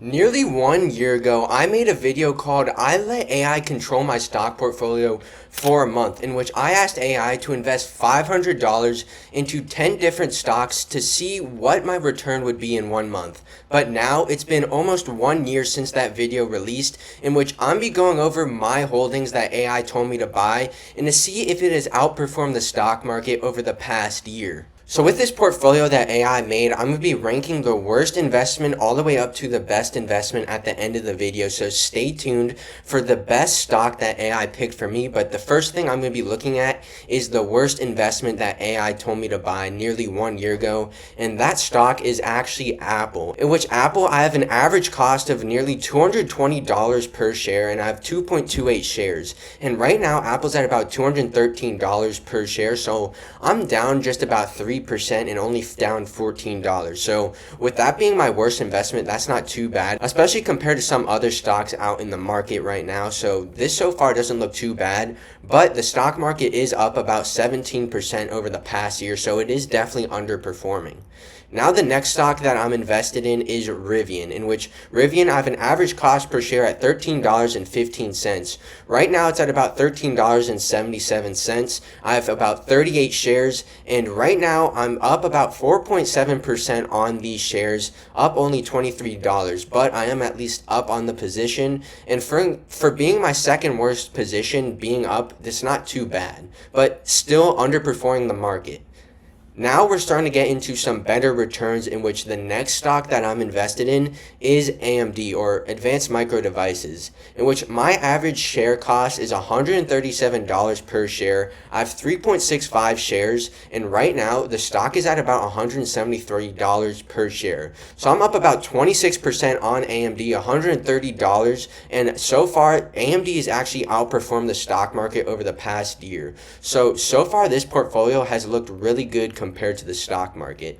Nearly 1 year ago, I made a video called I Let AI Control My Stock Portfolio for a Month, in which I asked AI to invest $500 into 10 different stocks to see what my return would be in 1 month. But now it's been almost 1 year since that video released, in which I'm be going over my holdings that AI told me to buy and to see if it has outperformed the stock market over the past year. So with this portfolio that AI made, I'm going to be ranking the worst investment all the way up to the best investment at the end of the video. So stay tuned for the best stock that AI picked for me. But the first thing I'm going to be looking at is the worst investment that AI told me to buy nearly 1 year ago. And that stock is actually Apple, in which Apple, I have an average cost of nearly $220 per share and I have 2.28 shares. And right now, Apple's at about $213 per share. So I'm down just about 3% and only down $14. So with that being my worst investment, that's not too bad, especially compared to some other stocks out in the market right now. So this so far doesn't look too bad, but the stock market is up about 17% over the past year, so it is definitely underperforming. Now the next stock that I'm invested in is Rivian, in which Rivian, I have an average cost per share at $13.15. Right now it's at about $13.77. I have about 38 shares, and right now I'm up about 4.7% on these shares, up only $23, but I am at least up on the position, and for being my second worst position, being up, it's not too bad, but still underperforming the market. Now we're starting to get into some better returns, in which the next stock that I'm invested in is AMD, or Advanced Micro Devices, in which my average share cost is $137 per share. I have 3.65 shares, and right now the stock is at about $173 per share. So I'm up about 26% on AMD, $130, and so far AMD has actually outperformed the stock market over the past year. So far this portfolio has looked really good compared to the stock market.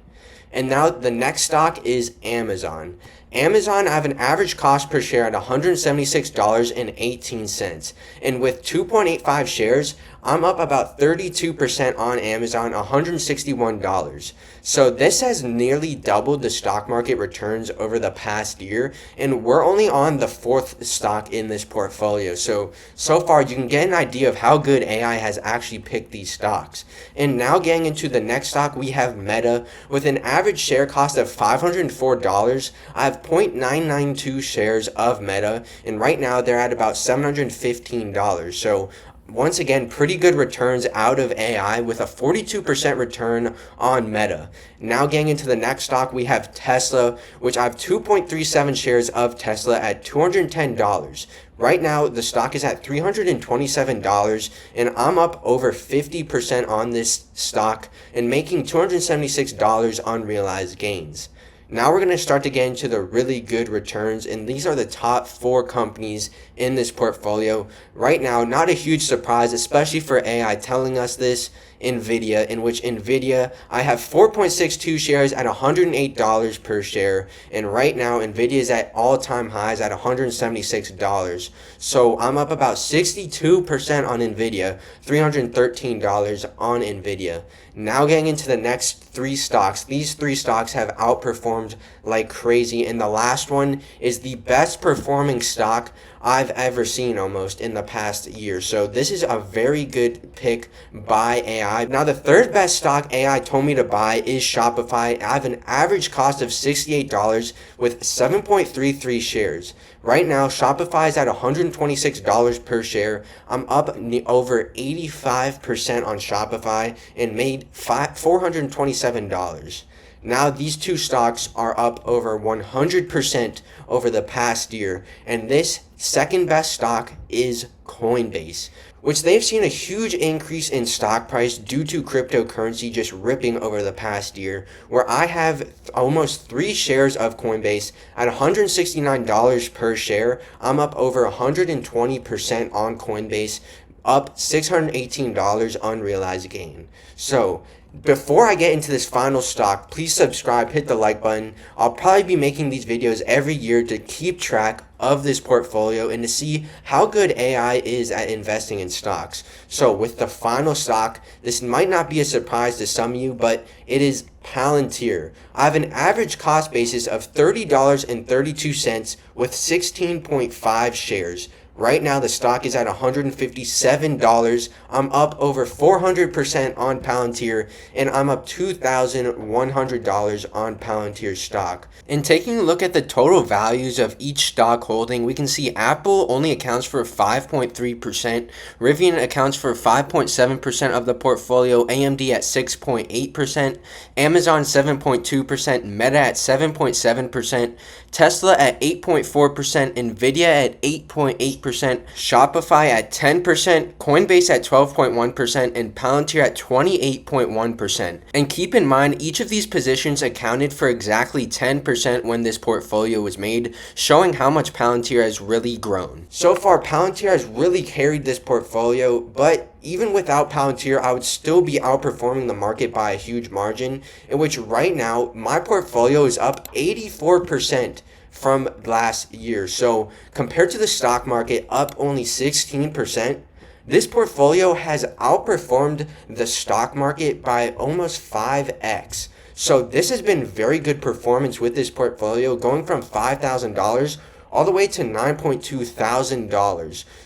And now the next stock is Amazon. Amazon, I have an average cost per share at $176.18. And with 2.85 shares, I'm up about 32% on Amazon, $161. So this has nearly doubled the stock market returns over the past year, and we're only on the fourth stock in this portfolio. So far you can get an idea of how good AI has actually picked these stocks. And now getting into the next stock, we have Meta. With an average share cost of $504, I have 0.992 shares of Meta, and right now they're at about $715. So once again, pretty good returns out of AI with a 42% return on Meta. Now getting into the next stock, we have Tesla, which I have 2.37 shares of Tesla at $210. Right now, the stock is at $327, and I'm up over 50% on this stock and making $276 unrealized gains. Now we're going to start to get into the really good returns, and these are the top 4 companies in this portfolio. Right now, not a huge surprise, especially for AI telling us this. Nvidia, in which Nvidia, I have 4.62 shares at $108 per share, and right now Nvidia is at all-time highs at $176. So I'm up about 62% on Nvidia, $313 on Nvidia. Now getting into the next 3 stocks. These 3 stocks have outperformed like crazy, and the last one is the best performing stock I've ever seen almost in the past year. So this is a very good pick by AI. Now the third best stock AI told me to buy is Shopify. I have an average cost of $68 with 7.33 shares. Right now, Shopify is at $126 per share. I'm up over 85% on Shopify and made $427. Now these 2 stocks are up over 100% over the past year, and this second best stock is Coinbase, which they've seen a huge increase in stock price due to cryptocurrency just ripping over the past year, where I have almost 3 shares of Coinbase at $169 per share. I'm up over 120% on Coinbase, up $618 unrealized gain. So before I get into this final stock, please subscribe, hit the like button. I'll probably be making these videos every year to keep track of this portfolio and to see how good AI is at investing in stocks. So with the final stock, this might not be a surprise to some of you, but it is Palantir. I have an average cost basis of $30.32 with 16.5 shares. Right now, the stock is at $157. I'm up over 400% on Palantir, and I'm up $2,100 on Palantir stock. And taking a look at the total values of each stock holding, we can see Apple only accounts for 5.3%, Rivian accounts for 5.7% of the portfolio, AMD at 6.8%, Amazon 7.2%, Meta at 7.7%, Tesla at 8.4%, Nvidia at 8.8%, Shopify at 10%, Coinbase at 12.1%, and Palantir at 28.1%. And keep in mind, each of these positions accounted for exactly 10% when this portfolio was made, showing how much Palantir has really grown. So far, Palantir has really carried this portfolio, but even without Palantir, I would still be outperforming the market by a huge margin, in which right now, my portfolio is up 84% from last year. So compared to the stock market, up only 16%, this portfolio has outperformed the stock market by almost 5x. So this has been very good performance with this portfolio, going from $5,000 all the way to $9.2 thousand.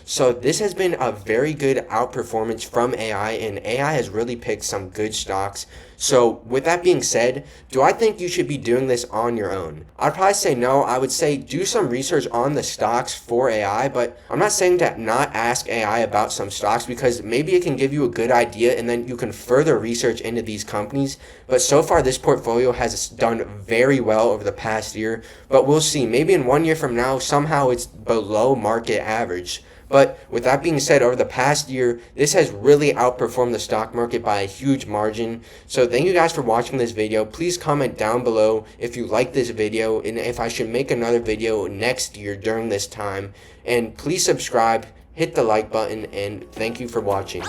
So this has been a very good outperformance from AI, and AI has really picked some good stocks. So with that being said, do I think you should be doing this on your own? I'd probably say no. I would say do some research on the stocks for AI, but I'm not saying to not ask AI about some stocks, because maybe it can give you a good idea and then you can further research into these companies. But so far, this portfolio has done very well over the past year, but we'll see. Maybe in 1 year from now, somehow it's below market average. But with that being said, over the past year, this has really outperformed the stock market by a huge margin. So thank you guys for watching this video. Please comment down below if you like this video and if I should make another video next year during this time. And please subscribe, hit the like button, and thank you for watching.